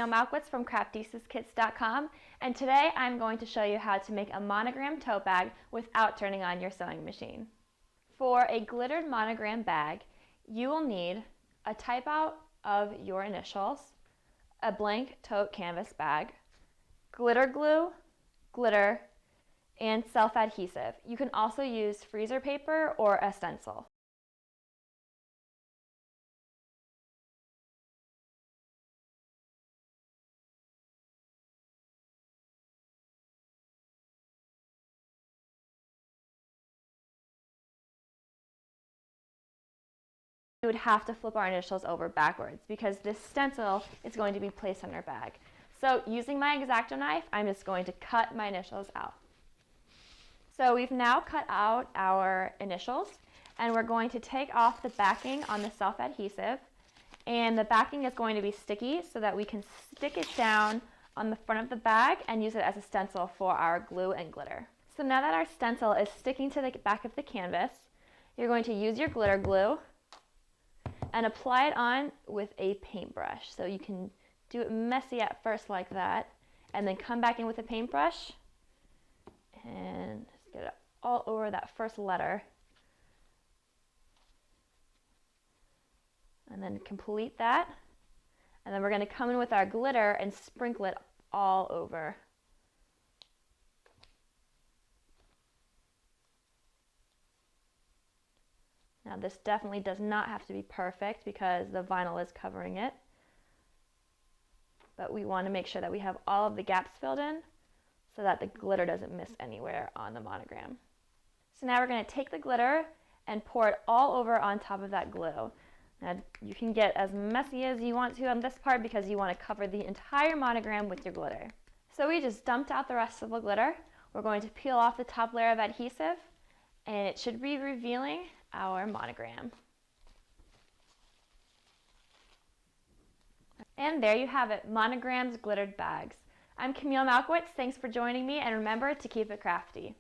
Malkowitz from CraftToteBags.com, and today I'm going to show you how to make a monogram tote bag without turning on your sewing machine. For a glittered monogram bag, you will need a type out of your initials, a blank tote canvas bag, glitter glue, glitter, and self-adhesive. You can also use freezer paper or a stencil. We would have to flip our initials over backwards because this stencil is going to be placed on our bag. So using my X-Acto knife, I'm just going to cut my initials out. So we've now cut out our initials, and we're going to take off the backing on the self-adhesive, and the backing is going to be sticky so that we can stick it down on the front of the bag and use it as a stencil for our glue and glitter. So now that our stencil is sticking to the back of the canvas, you're going to use your glitter glue and apply it on with a paintbrush. So you can do it messy at first like that, and then come back in with a paintbrush and just get it all over that first letter. And then complete that. And then we're going to come in with our glitter and sprinkle it all over. Now this definitely does not have to be perfect because the vinyl is covering it, but we want to make sure that we have all of the gaps filled in so that the glitter doesn't miss anywhere on the monogram. So now we're going to take the glitter and pour it all over on top of that glue. Now you can get as messy as you want to on this part because you want to cover the entire monogram with your glitter. So we just dumped out the rest of the glitter. We're going to peel off the top layer of adhesive, and it should be revealing our monogram. And there you have it, Monograms Glittered Bags. I'm Camille Malkowitz. Thanks for joining me, and remember to keep it crafty.